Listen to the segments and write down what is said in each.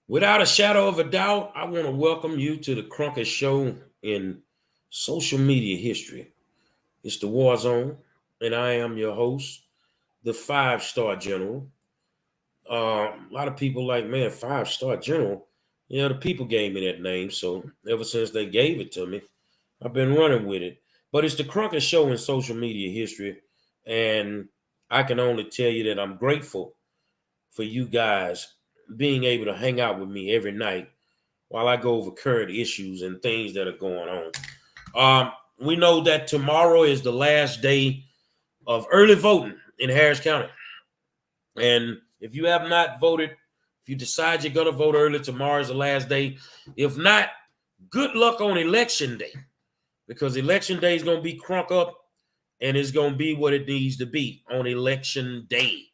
Without a shadow of a doubt, I want to welcome you to the Crunkest Show in social media history. It's the Warzone, and I am your host, the five-star general. A lot of people like, man, five-star general. Yeah, the people gave me that name, so ever since they gave it to me, I've been running with it. But it's the Crunkest Show in social media history, and I can only tell you that I'm grateful for you guys being able to hang out with me every night while I go over current issues and things that are going on. We know that tomorrow is the last day of early voting in Harris County. And if you have not voted, if you decide you're going to vote early, tomorrow is the last day. If not, good luck on election day, because election day is going to be crunk up and it's going to be what it needs to be on election day.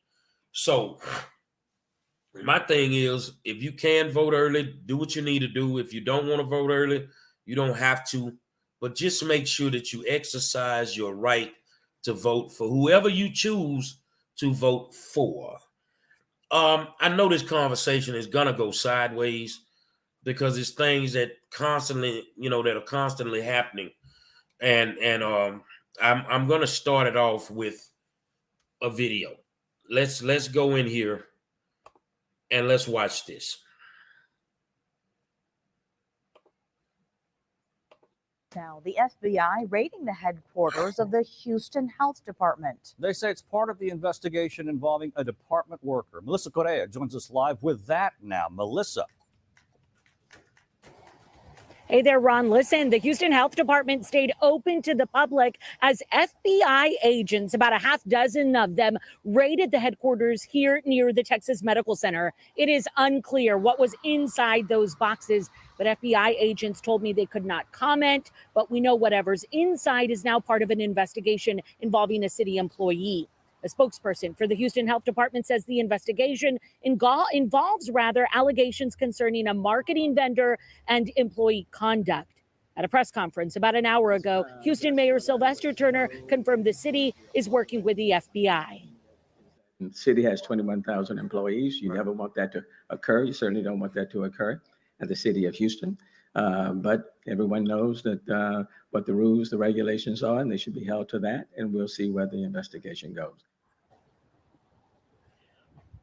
So my thing is, if you can vote early, do what you need to do. If you don't want to vote early, you don't have to. But just make sure that you exercise your right to vote for whoever you choose to vote for. I know this conversation is gonna go sideways because it's things that constantly, that are constantly happening. And I'm gonna start it off with a video. Let's go in here and let's watch this. Now, the FBI raiding the headquarters of the Houston Health Department. They say it's part of the investigation involving a department worker. Melissa Correa joins us live with that now. Melissa. Hey there, Ron. Listen, the Houston Health Department stayed open to the public as FBI agents, about a half dozen of them, raided the headquarters here near the Texas Medical Center. It is unclear what was inside those boxes, but FBI agents told me they could not comment. But we know whatever's inside is now part of an investigation involving a city employee. A spokesperson for the Houston Health Department says the investigation involves allegations concerning a marketing vendor and employee conduct. At a press conference about an hour ago, Houston Mayor Sylvester Turner confirmed the city is working with the FBI. The city has 21,000 employees. You never want that to occur. You certainly don't want that to occur at the city of Houston. But everyone knows that what the rules, the regulations are, and they should be held to that. And we'll see where the investigation goes.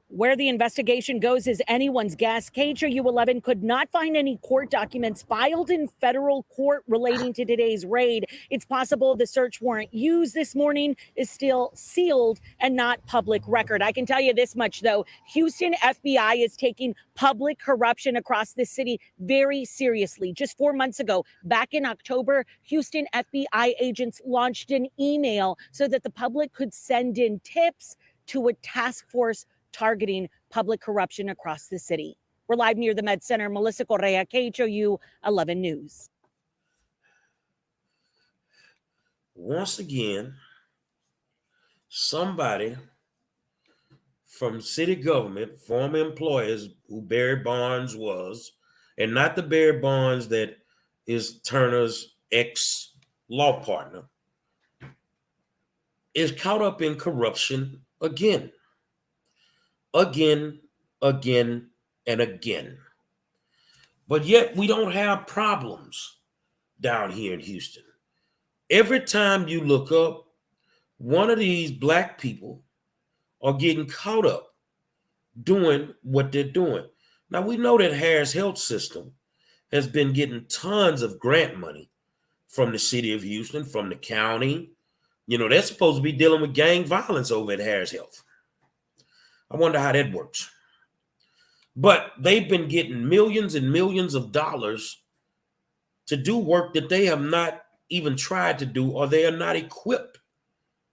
Where the investigation goes is anyone's guess. KHOU 11 could not find any court documents filed in federal court relating to today's raid. It's possible the search warrant used this morning is still sealed and not public record. I can tell you this much, though. Houston FBI is taking public corruption across this city very seriously. Just 4 months ago, back in October, Houston FBI agents launched an email so that the public could send in tips to a task force targeting public corruption across the city. We're live near the Med Center. Melissa Correa, KHOU 11 News. Once again, somebody from city government, former employers who Barry Bonds was, and not the Barry Bonds that is Turner's ex-law partner, is caught up in corruption again. Again, and again. But yet we don't have problems down here in Houston. Every time you look up, one of these black people are getting caught up doing what they're doing. Now, we know that Harris Health System has been getting tons of grant money from the city of Houston, from the county. They're supposed to be dealing with gang violence over at Harris Health. I wonder how that works. But they've been getting millions and millions of dollars to do work that they have not even tried to do, or they are not equipped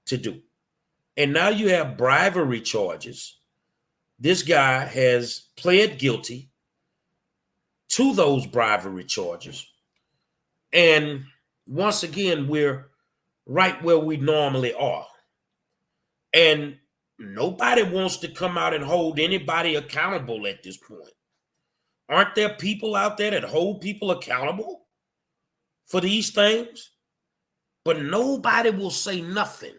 to do. And now you have bribery charges. This guy has pled guilty to those bribery charges. And once again, we're right where we normally are. And nobody wants to come out and hold anybody accountable at this point. Aren't there people out there that hold people accountable for these things? But nobody will say nothing.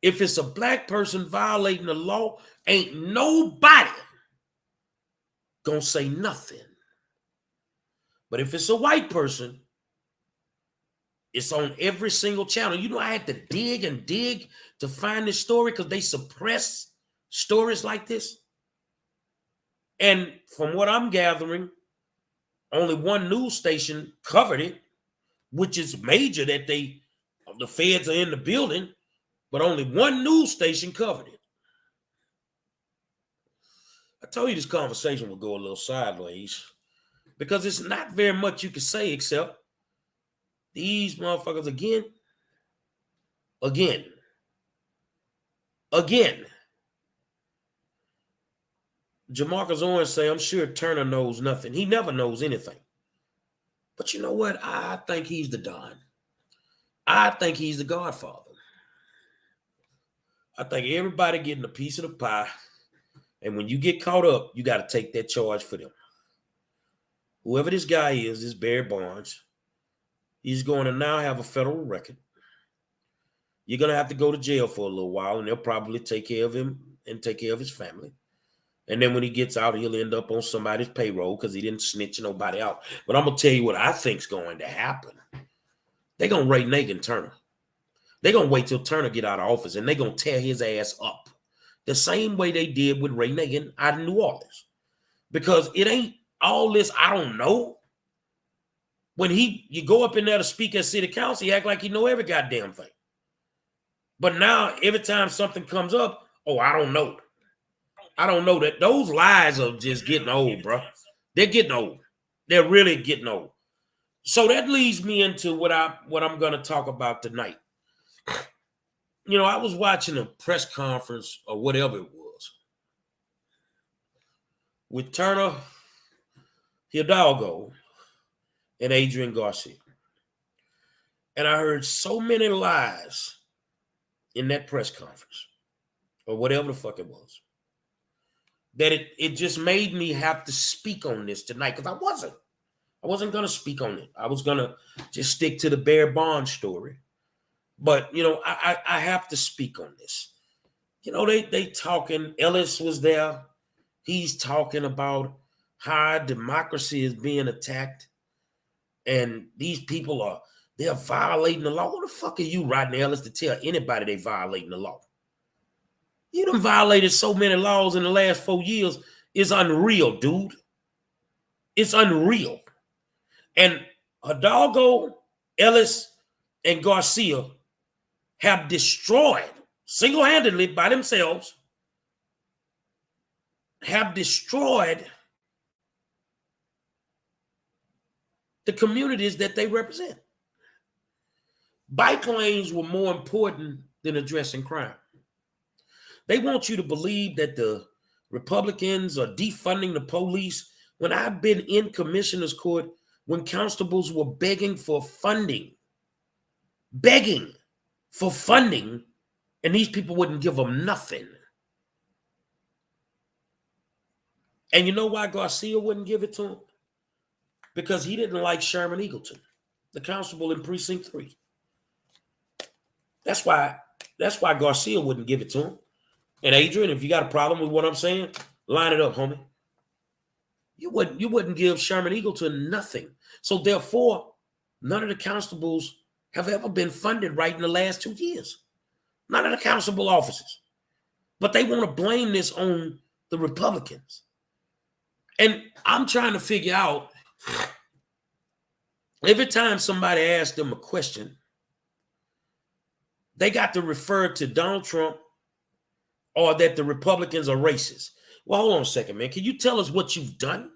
If it's a black person violating the law, ain't nobody gonna say nothing. But if it's a white person, it's on every single channel. You know, I had to dig and dig to find this story because they suppress stories like this. And from what I'm gathering, only one news station covered it, which is major that the feds are in the building, but only one news station covered it. I told you this conversation would go a little sideways because it's not very much you can say except these motherfuckers again. Jamarcus Owens say, I'm sure Turner knows nothing. He never knows anything. But you know what? I think he's the Don. I think he's the Godfather. I think everybody getting a piece of the pie. And when you get caught up, you got to take that charge for them. Whoever this guy is, this Barry Bonds, he's going to now have a federal record. You're going to have to go to jail for a little while, and they'll probably take care of him and take care of his family. And then when he gets out, he'll end up on somebody's payroll because he didn't snitch nobody out. But I'm going to tell you what I think's going to happen. They're going to Ray Nagin Turner. They're going to wait till Turner get out of office, and they're going to tear his ass up. The same way they did with Ray Nagin out of New Orleans. Because it ain't all this, I don't know. When you go up in there to speak at city council, he act like he know every goddamn thing. But now, every time something comes up, oh, I don't know. I don't know. That those lies are just getting old, bro. They're getting old. They're really getting old. So that leads me into what I'm going to talk about tonight. You know, I was watching a press conference or whatever it was with Turner, Hidalgo, and Adrian Garcia. And I heard so many lies in that press conference or whatever the fuck it was that it just made me have to speak on this tonight because I wasn't going to speak on it. I was going to just stick to the Barry Bonds story. But, you know, I have to speak on this. You know, they talking, Ellis was there. He's talking about how democracy is being attacked. And these people they're violating the law. Who the fuck are you, Rodney Ellis, to tell anybody they violating the law? You done violated so many laws in the last 4 years. It's unreal, dude. It's unreal. And Hidalgo, Ellis, and Garcia have destroyed, single-handedly by themselves, have destroyed the communities that they represent. Bike lanes were more important than addressing crime. They want you to believe that the Republicans are defunding the police. When I've been in commissioner's court, when constables were begging for funding, and these people wouldn't give them nothing. And you know why Garcia wouldn't give it to him? Because he didn't like Sherman Eagleton, the constable in Precinct 3. That's why Garcia wouldn't give it to him. And Adrian, if you got a problem with what I'm saying, line it up, homie. You wouldn't give Sherman Eagleton nothing. So therefore, none of the constables have ever been funded right in the last 2 years. None of the constable officers. But they want to blame this on the Republicans. And I'm trying to figure out, every time somebody asks them a question, they got to refer to Donald Trump or that the Republicans are racist. Well, hold on a second, man. Can you tell us what you've done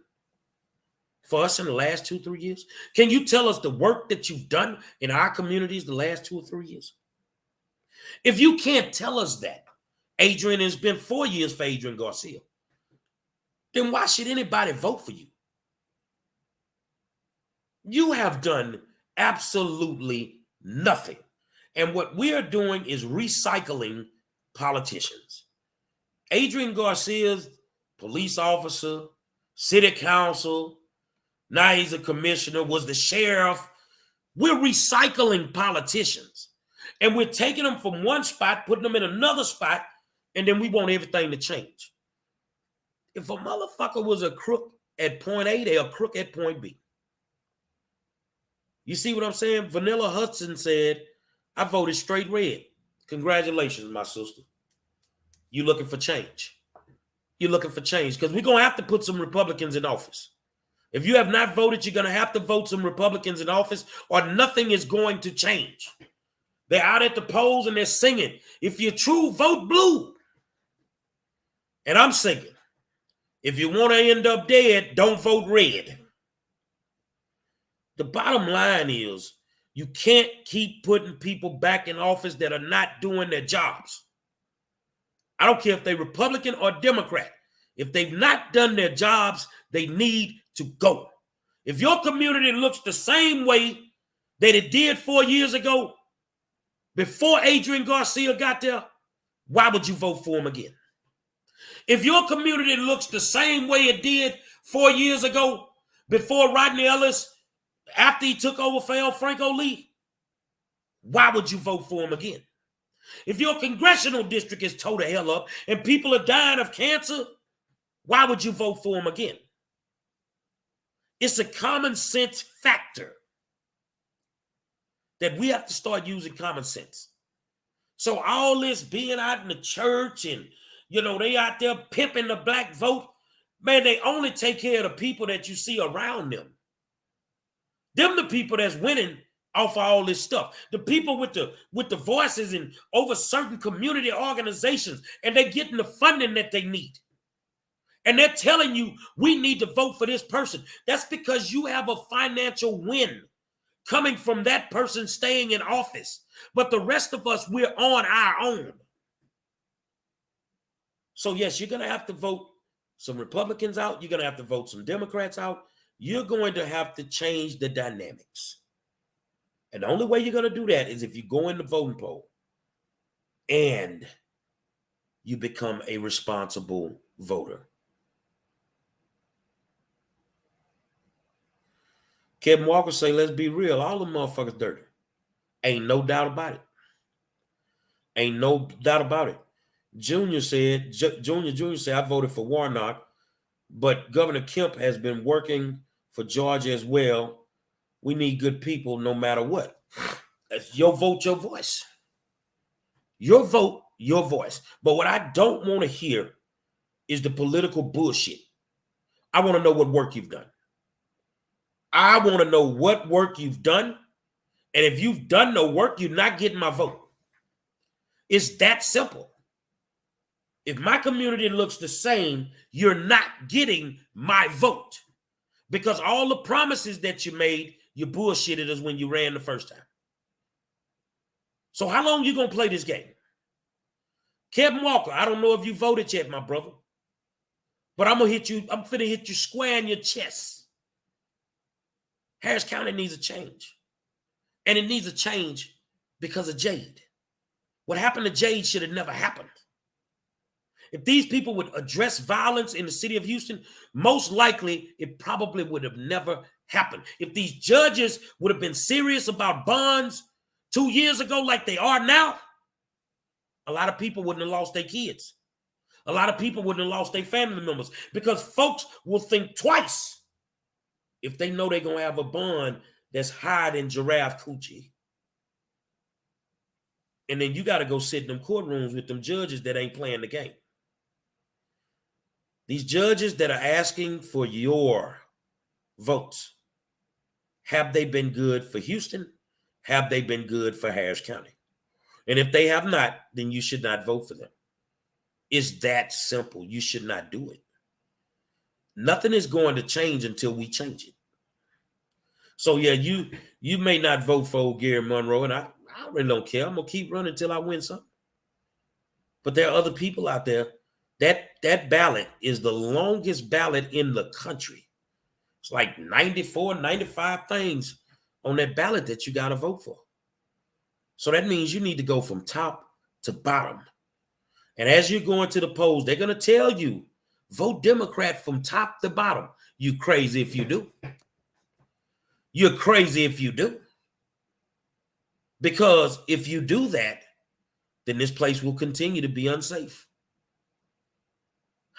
for us in the last 2-3 years? Can you tell us the work that you've done in our communities the last 2 or 3 years? If you can't tell us that, Adrian, has been 4 years for Adrian Garcia, then why should anybody vote for you? You have done absolutely nothing. And what we are doing is recycling politicians. Adrian Garcia's police officer, city council, now he's a commissioner, was the sheriff. We're recycling politicians. And we're taking them from one spot, putting them in another spot, and then we want everything to change. If a motherfucker was a crook at point A, they're a crook at point B. You see what I'm saying? Vanilla Hudson said, I voted straight red. Congratulations, my sister. You looking for change. You're looking for change because we're going to have to put some Republicans in office. If you have not voted, you're going to have to vote some Republicans in office or nothing is going to change. They're out at the polls and they're singing, if you're true, vote blue. And I'm singing, if you want to end up dead, don't vote red. The bottom line is you can't keep putting people back in office that are not doing their jobs. I don't care if they're Republican or Democrat. If they've not done their jobs, they need to go. If your community looks the same way that it did 4 years ago, before Adrian Garcia got there, why would you vote for him again? If your community looks the same way it did 4 years ago, before Rodney Ellis, after he took over for L. Franco Lee, why would you vote for him again? If your congressional district is tore the hell up and people are dying of cancer, why would you vote for him again? It's a common sense factor that we have to start using common sense. So all this being out in the church and, they out there pimping the black vote, man, they only take care of the people that you see around them. Them the people that's winning off of all this stuff. The people with the voices and over certain community organizations, and they're getting the funding that they need. And they're telling you, we need to vote for this person. That's because you have a financial win coming from that person staying in office. But the rest of us, we're on our own. So yes, you're going to have to vote some Republicans out. You're going to have to vote some Democrats out. You're going to have to change the dynamics. And the only way you're going to do that is if you go in the voting poll and you become a responsible voter. Kevin Walker say, let's be real. All the motherfuckers dirty. Ain't no doubt about it. Ain't no doubt about it. Junior said, I voted for Warnock, but Governor Kemp has been working for Georgia as well. We need good people no matter what. That's your vote, your voice. Your vote, your voice. But what I don't want to hear is the political bullshit. I want to know what work you've done. I want to know what work you've done. And if you've done no work, you're not getting my vote. It's that simple. If my community looks the same, you're not getting my vote. Because all the promises that you made, you bullshitted us when you ran the first time. So how long you going to play this game? Kevin Walker, I don't know if you voted yet, my brother. But I'm finna hit you square in your chest. Harris County needs a change. And it needs a change because of Jade. What happened to Jade should have never happened. If these people would address violence in the city of Houston, most likely it probably would have never happened. If these judges would have been serious about bonds 2 years ago like they are now, a lot of people wouldn't have lost their kids. A lot of people wouldn't have lost their family members because folks will think twice if they know they're going to have a bond that's higher than giraffe coochie. And then you got to go sit in them courtrooms with them judges that ain't playing the game. These judges that are asking for your votes, have they been good for Houston? Have they been good for Harris County? And if they have not, then you should not vote for them. It's that simple. You should not do it. Nothing is going to change until we change it. So yeah, you may not vote for old Gary Monroe, and I really don't care. I'm going to keep running until I win something. But there are other people out there. That ballot is the longest ballot in the country. It's like 94, 95 things on that ballot that you got to vote for. So that means you need to go from top to bottom. And as you're going to the polls, they're going to tell you, vote Democrat from top to bottom. You crazy if you do. You're crazy if you do. Because if you do that, then this place will continue to be unsafe.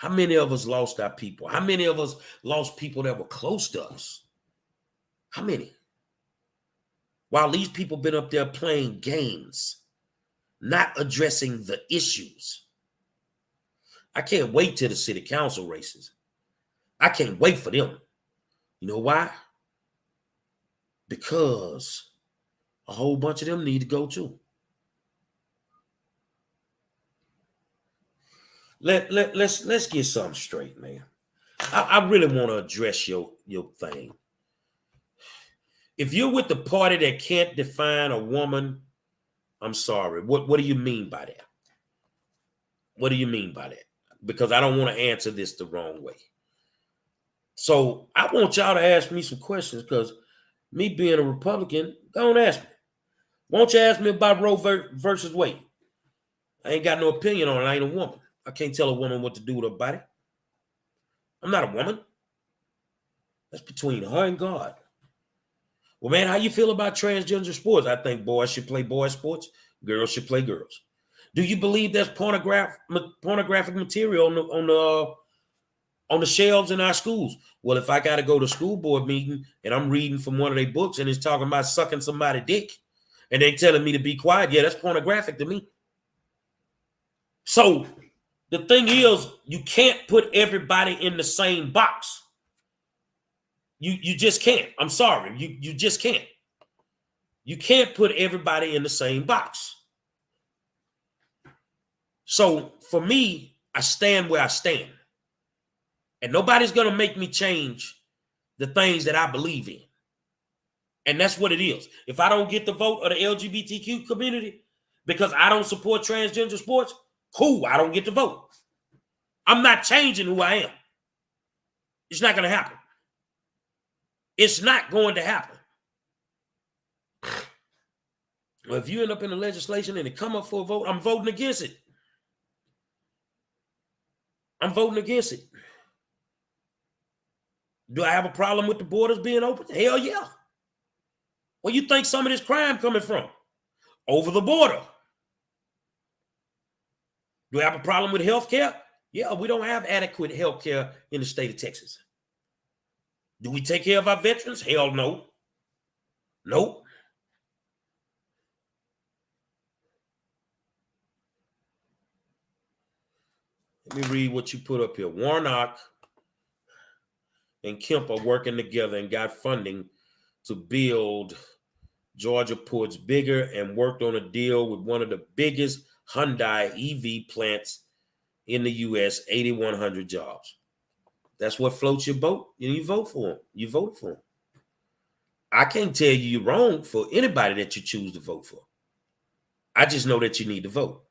How many of us lost our people? How many of us lost people that were close to us? How many? While these people been up there playing games, not addressing the issues. I can't wait till the city council races. I can't wait for them. You know why? Because a whole bunch of them need to go too. Let's get something straight, man. I really want to address your thing. If you're with the party that can't define a woman, I'm sorry. What do you mean by that? What do you mean by that? Because I don't want to answer this the wrong way. So I want y'all to ask me some questions, because me being a Republican, go and ask me. Won't you ask me about Roe versus Wade? I ain't got no opinion on it. I ain't a woman. I can't tell a woman what to do with her body. I'm not a woman. That's between her and God. Well, man, how you feel about transgender sports? I think boys should play boys sports. Girls should play girls. Do you believe there's pornographic material on the shelves in our schools? Well, if I got to go to school board meeting and I'm reading from one of their books and it's talking about sucking somebody's dick and they telling me to be quiet, yeah, that's pornographic to me. So the thing is, you can't put everybody in the same box. You just can't. I'm sorry. You just can't. You can't put everybody in the same box. So for me, I stand where I stand. And nobody's going to make me change the things that I believe in. And that's what it is. If I don't get the vote of the LGBTQ community because I don't support transgender sports, cool, I don't get the vote. I'm not changing who I am. It's not going to happen. It's not going to happen. Well, if you end up in the legislation and it come up for a vote, I'm voting against it. I'm voting against it. Do I have a problem with the borders being open? Hell yeah. Where you think some of this crime coming from? Over the border. Do I have a problem with health care? Yeah, we don't have adequate health care in the state of Texas. Do we take care of our veterans? Hell no. Nope. Let me read what you put up here. Warnock and Kemp are working together and got funding to build Georgia ports bigger and worked on a deal with one of the biggest Hyundai EV plants in the U.S., 8,100 jobs. That's what floats your boat, and you vote for them. You vote for them. I can't tell you you're wrong for anybody that you choose to vote for. I just know that you need to vote.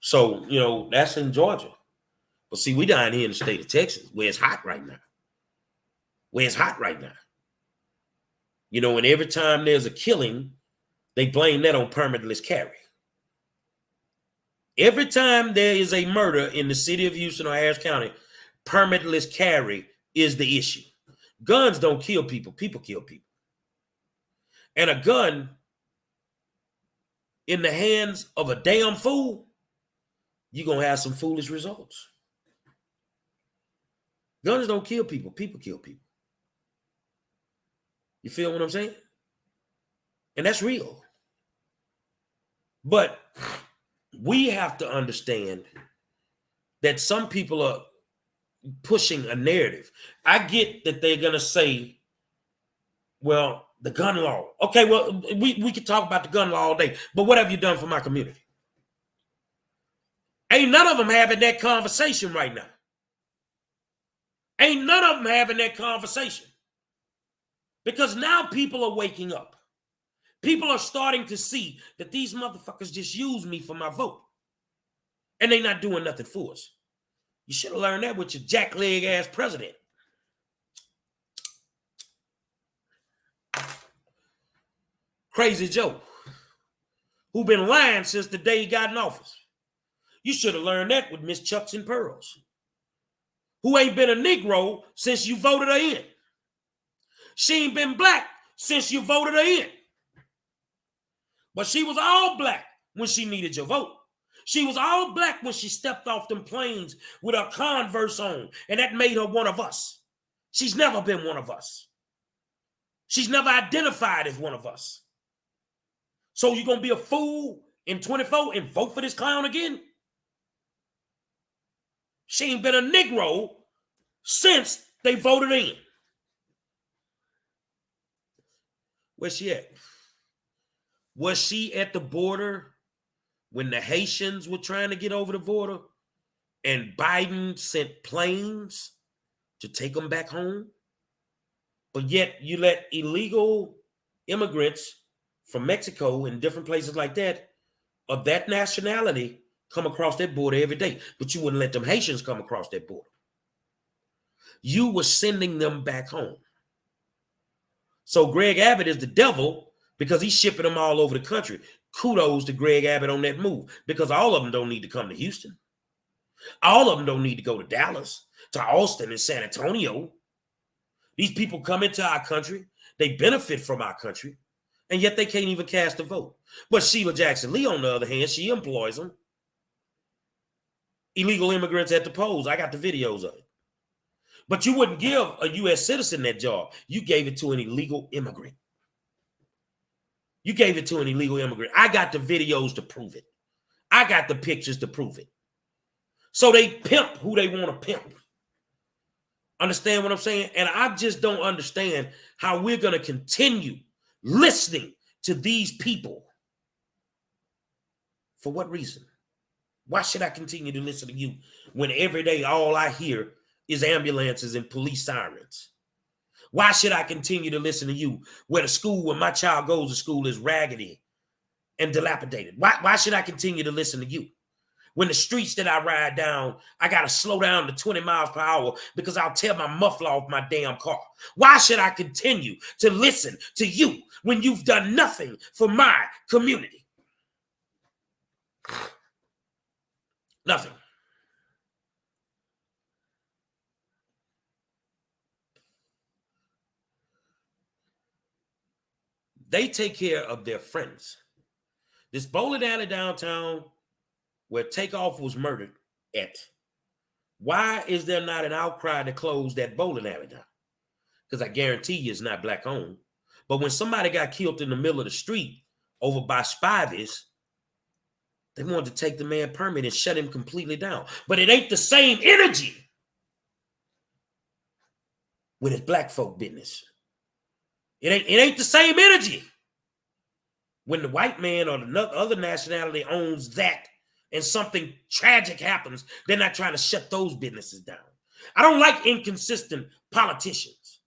So, that's in Georgia. But see, we down here in the state of Texas where it's hot right now. And every time there's a killing, they blame that on permitless carry. Every time there is a murder in the city of Houston or Harris County, permitless carry is the issue. Guns don't kill people. People kill people. And a gun in the hands of a damn fool, you're going to have some foolish results. Guns don't kill people. People kill people. You feel what I'm saying? And that's real. But we have to understand that some people are pushing a narrative. I get that they're going to say, well, the gun law. Okay, well, we could talk about the gun law all day, but what have you done for my community? Ain't none of them having that conversation right now. Ain't none of them having that conversation. Because now people are waking up. People are starting to see that these motherfuckers just use me for my vote. And they not doing nothing for us. You should have learned that with your jackleg ass president. Crazy Joe, who been lying since the day he got in office. You should have learned that with Miss Chucks and Pearls, who ain't been a Negro since you voted her in. She ain't been black since you voted her in. But she was all black when she needed your vote. She was all black when she stepped off them planes with her Converse on, and that made her one of us. She's never been one of us. She's never identified as one of us. So you're going to be a fool in 24 and vote for this clown again? She ain't been a Negro since they voted in. Where's she at? Was she at the border when the Haitians were trying to get over the border and Biden sent planes to take them back home? But yet you let illegal immigrants from Mexico and different places like that of that nationality come across that border every day. But you wouldn't let them Haitians come across that border. You were sending them back home. So Greg Abbott is the devil because he's shipping them all over the country. Kudos to Greg Abbott on that move, because all of them don't need to come to Houston. All of them don't need to go to Dallas, to Austin and San Antonio. These people come into our country. They benefit from our country, and yet they can't even cast a vote. But Sheila Jackson Lee, on the other hand, she employs them. Illegal immigrants at the polls. I got the videos of it. But you wouldn't give a U.S. citizen that job. You gave it to an illegal immigrant. You gave it to an illegal immigrant. I got the videos to prove it. I got the pictures to prove it. So they pimp who they want to pimp. Understand what I'm saying? And I just don't understand how we're going to continue listening to these people. For what reason? Why should I continue to listen to you when every day all I hear is ambulances and police sirens? Why should I continue to listen to you where the school where my child goes to school is raggedy and dilapidated? Why should I continue to listen to you when the streets that I ride down, I got to slow down to 20 miles per hour because I'll tear my muffler off my damn car? Why should I continue to listen to you when you've done nothing for my community? Nothing. They take care of their friends. This bowling alley downtown where Takeoff was murdered at, why is there not an outcry to close that bowling alley down? Because I guarantee you it's not black owned. But when somebody got killed in the middle of the street over by Spivey's, they wanted to take the man permit and shut him completely down. But it ain't the same energy when it's black folk business. It ain't the same energy when the white man or the other nationality owns that and something tragic happens. They're not trying to shut those businesses down. I don't like inconsistent politicians.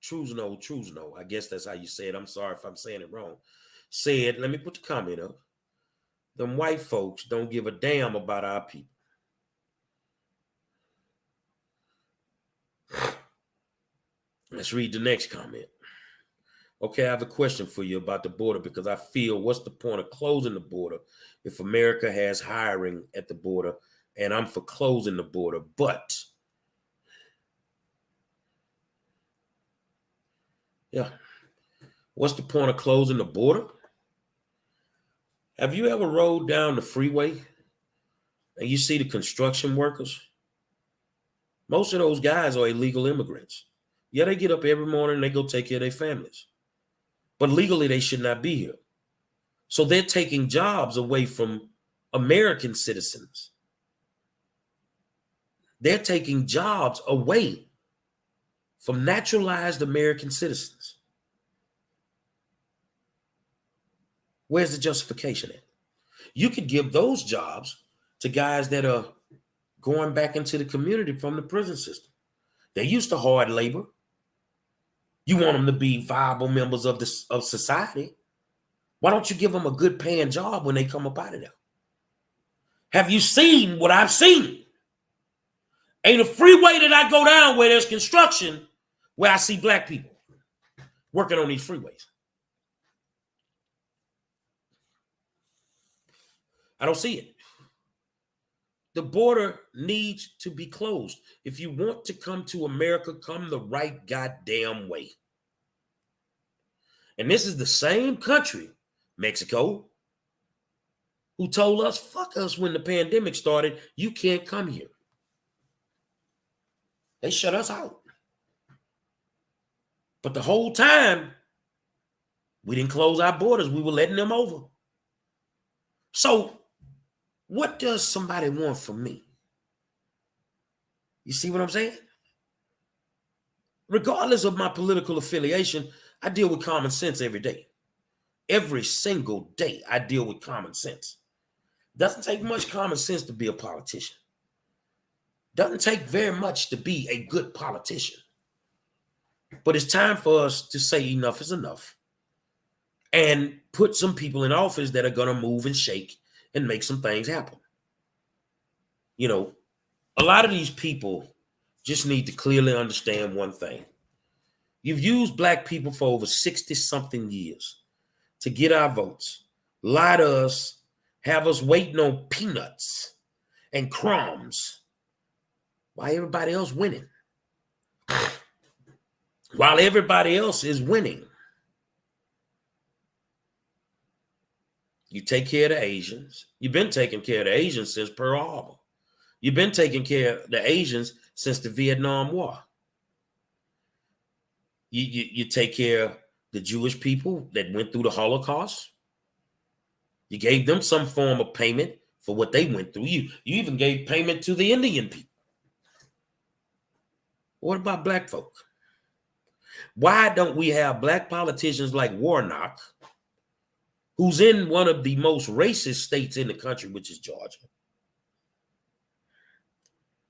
Truzno, I guess that's how you say it. I'm sorry if I'm saying it wrong. Said, let me put the comment up. Them white folks don't give a damn about our people. Let's read the next comment. Okay, I have a question for you about the border, because I feel, what's the point of closing the border if America has hiring at the border? And I'm for closing the border, but yeah, what's the point of closing the border? Have you ever rode down the freeway and you see the construction workers? Most of those guys are illegal immigrants. Yeah, they get up every morning and they go take care of their families. But legally, they should not be here. So they're taking jobs away from American citizens. They're taking jobs away from naturalized American citizens. Where's the justification at? You could give those jobs to guys that are going back into the community from the prison system. They're used to hard labor. You want them to be viable members of society. Why don't you give them a good paying job when they come up out of there? Have you seen what I've seen? Ain't a freeway that I go down where there's construction where I see black people working on these freeways. I don't see it. The border needs to be closed. If you want to come to America, come the right goddamn way. And this is the same country, Mexico, who told us, fuck us when the pandemic started, you can't come here. They shut us out. But the whole time, we didn't close our borders. We were letting them over. So what does somebody want from me? You see what I'm saying? Regardless of my political affiliation, I deal with common sense every day. Every single day, I deal with common sense. Doesn't take much common sense to be a politician. Doesn't take very much to be a good politician. But it's time for us to say enough is enough and put some people in office that are going to move and shake and make some things happen. You know, a lot of these people just need to clearly understand one thing. You've used black people for over 60-something years to get our votes, lie to us, have us waiting on peanuts and crumbs while everybody else winning. While everybody else is winning, you take care of the Asians. You've been taking care of the Asians since Pearl Harbor. You've been taking care of the Asians since the Vietnam War. You take care of the Jewish people that went through the Holocaust. You gave them some form of payment for what they went through. You even gave payment to the Indian people. What about black folk? Why don't we have black politicians like Warnock, who's in one of the most racist states in the country, which is Georgia,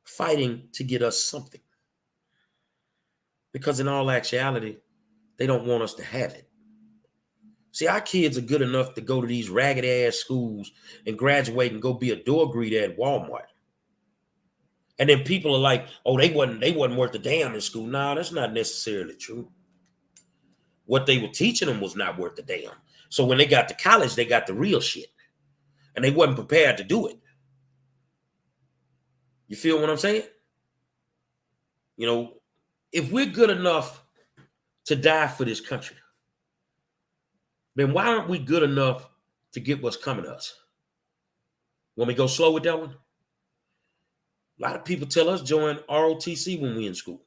fighting to get us something? Because in all actuality, they don't want us to have it. See, our kids are good enough to go to these ragged ass schools and graduate and go be a door greeter at Walmart. And then people are like, oh, they wasn't worth a damn in school. No, that's not necessarily true. What they were teaching them was not worth a damn. So when they got to college, they got the real shit. And they wasn't prepared to do it. You feel what I'm saying? You know, if we're good enough to die for this country, then why aren't we good enough to get what's coming to us? Want me to go slow with that one? A lot of people tell us join ROTC when we in school.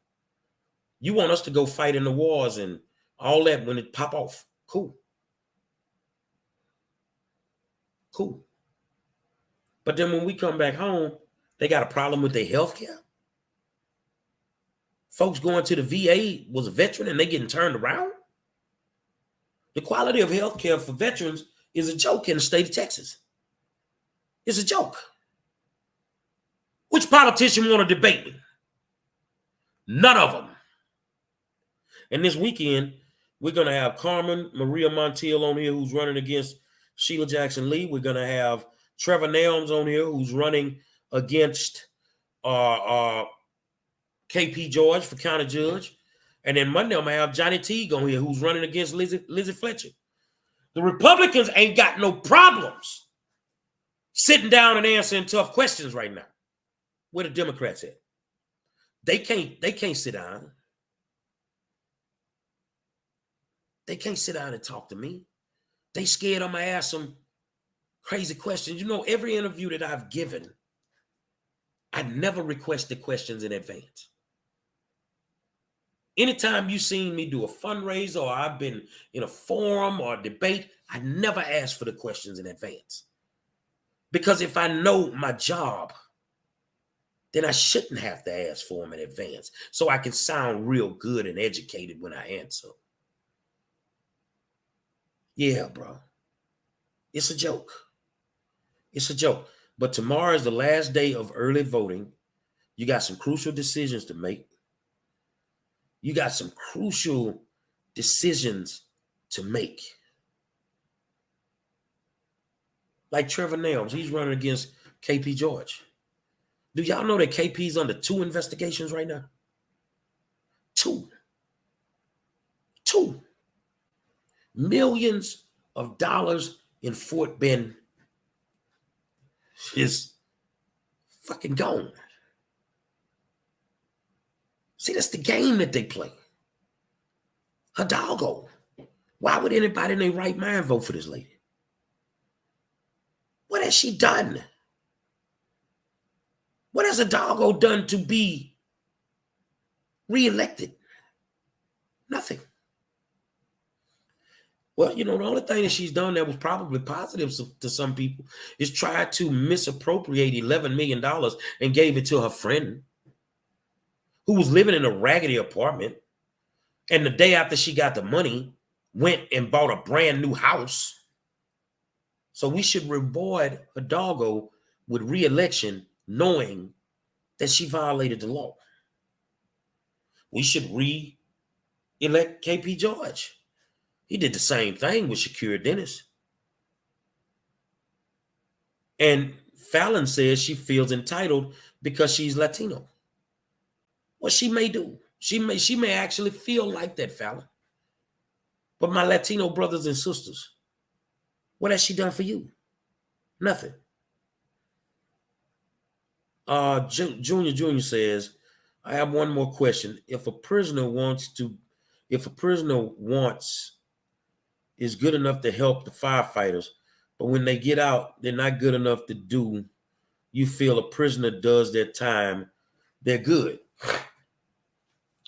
You want us to go fight in the wars and all that when it pop off. Cool. Cool. But then when we come back home, they got a problem with their health care. Folks going to the VA was a veteran and they getting turned around. The quality of health care for veterans is a joke in the state of Texas. It's a joke. Which politician want to debate me? None of them. And this weekend, we're going to have Carmen Maria Montiel on here, who's running against Sheila Jackson Lee. We're going to have Trevor Nelms on here, who's running against KP George for county judge. And then Monday, I'm going to have Johnny Teague on here, who's running against Lizzie Fletcher. The Republicans ain't got no problems sitting down and answering tough questions right now. Where the Democrats at? They can't sit down. They can't sit down and talk to me. They scared I'm going to ask some crazy questions. You know, every interview that I've given, I never requested questions in advance. Anytime you've seen me do a fundraiser or I've been in a forum or a debate, I never ask for the questions in advance. Because if I know my job, then I shouldn't have to ask for them in advance so I can sound real good and educated when I answer. Yeah, bro. It's a joke. It's a joke. But tomorrow is the last day of early voting. You got some crucial decisions to make. You got some crucial decisions to make. Like Trevor Nelms, he's running against KP George. Do y'all know that KP's under 2 investigations right now? 2. Millions of dollars in Fort Bend is fucking gone. See, that's the game that they play. Hidalgo. Why would anybody in their right mind vote for this lady? What has she done? What has Hidalgo done to be reelected? Nothing. Well, you know, the only thing that she's done that was probably positive to some people is try to misappropriate $11 million and gave it to her friend who was living in a raggedy apartment. And the day after she got the money, went and bought a brand new house. So we should reward Hidalgo with re-election knowing that she violated the law. We should re-elect KP George. He did the same thing with Shakira Dennis. And Fallon says she feels entitled because she's Latino. Well, she may do. She may actually feel like that, Fallon. But my Latino brothers and sisters, what has she done for you? Nothing. Junior says, I have one more question. If a prisoner is good enough to help the firefighters, but when they get out, they're not good enough to do, you feel a prisoner does their time, they're good.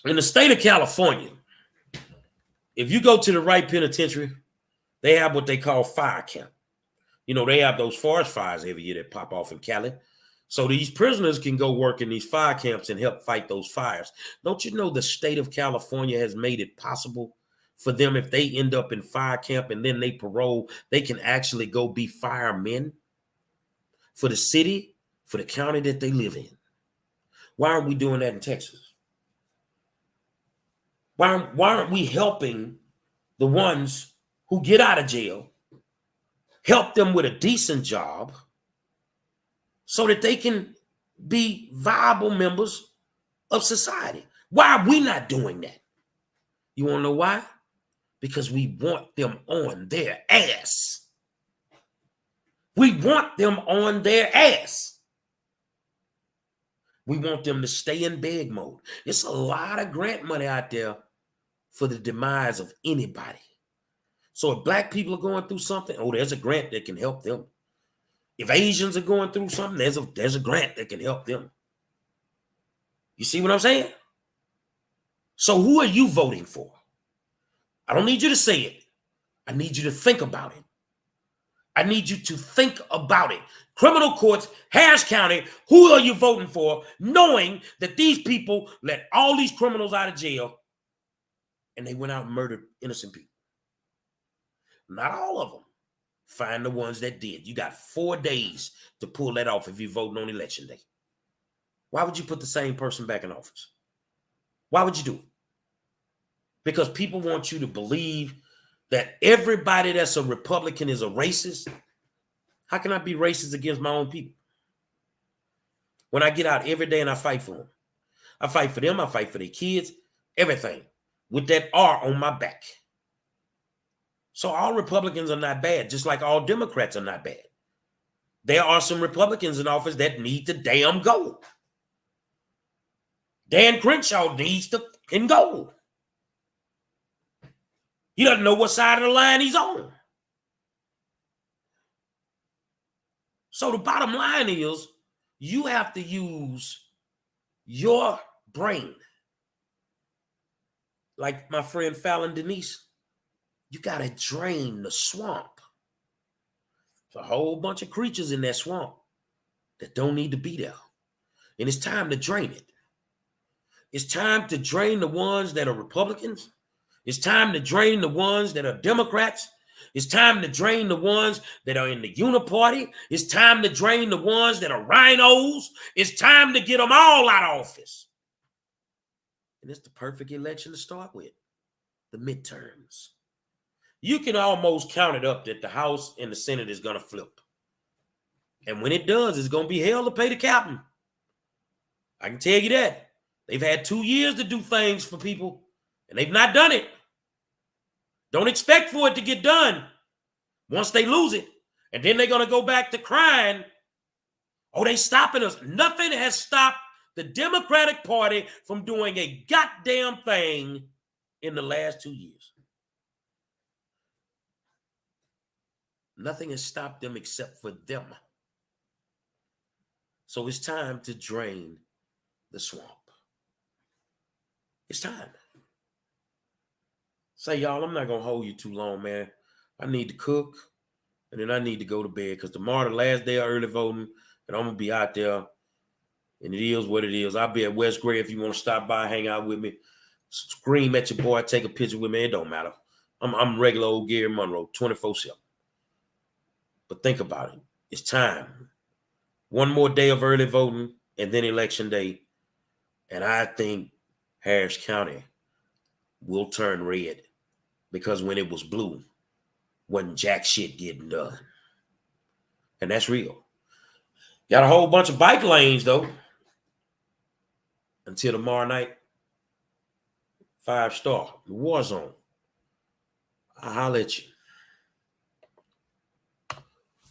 In the state of California, if you go to the right penitentiary, they have what they call fire camp. You know, they have those forest fires every year that pop off in Cali. So these prisoners can go work in these fire camps and help fight those fires. Don't you know the state of California has made it possible for them, if they end up in fire camp and then they parole, they can actually go be firemen for the city, for the county that they live in. Why aren't we doing that in Texas? Why aren't we helping the ones who get out of jail, help them with a decent job so that they can be viable members of society? Why are we not doing that? You want to know why? Because we want them on their ass. We want them on their ass. We want them to stay in beg mode. It's a lot of grant money out there for the demise of anybody. So if black people are going through something, oh, there's a grant that can help them. If Asians are going through something, there's a grant that can help them. You see what I'm saying? So who are you voting for? I don't need you to say it. I need you to think about it. I need you to think about it. Criminal courts, Harris County, who are you voting for, knowing that these people let all these criminals out of jail and they went out and murdered innocent people? Not all of them. Find the ones that did. You got 4 days to pull that off if you're voting on election day. Why would you put the same person back in office? Why would you do it? Because people want you to believe that everybody that's a Republican is a racist. How can I be racist against my own people? When I get out every day and I fight for them. I fight for them, I fight for their kids, everything. With that R on my back. So all Republicans are not bad, just like all Democrats are not bad. There are some Republicans in office that need to damn go. Dan Crenshaw needs to fucking go. He doesn't know what side of the line he's on. So the bottom line is, you have to use your brain. Like my friend Fallon Denise, you got to drain the swamp. There's a whole bunch of creatures in that swamp that don't need to be there. And it's time to drain it. It's time to drain the ones that are Republicans. It's time to drain the ones that are Democrats. It's time to drain the ones that are in the Uniparty. It's time to drain the ones that are rhinos. It's time to get them all out of office. And it's the perfect election to start with, the midterms. You can almost count it up that the House and the Senate is going to flip. And when it does, it's going to be hell to pay the captain. I can tell you that. They've had 2 years to do things for people, and they've not done it. Don't expect for it to get done once they lose it. And then they're going to go back to crying Oh, they stopping us. Nothing has stopped the Democratic Party from doing a goddamn thing in the last 2 years. Nothing has stopped them except for them. So it's time to drain the swamp. It's time. Say, y'all, I'm not going to hold you too long, man. I need to cook, and then I need to go to bed because tomorrow, the last day of early voting, and I'm going to be out there, and it is what it is. I'll be at West Gray if you want to stop by, hang out with me, scream at your boy, take a picture with me. It don't matter. I'm regular old Gary Monroe, 24/7. But think about it. It's time. One more day of early voting, and then election day, and I think Harris County will turn red because when it was blue, wasn't jack shit getting done. And that's real. Got a whole bunch of bike lanes, though. Until tomorrow night, 5 star, the war zone. I'll holler at you.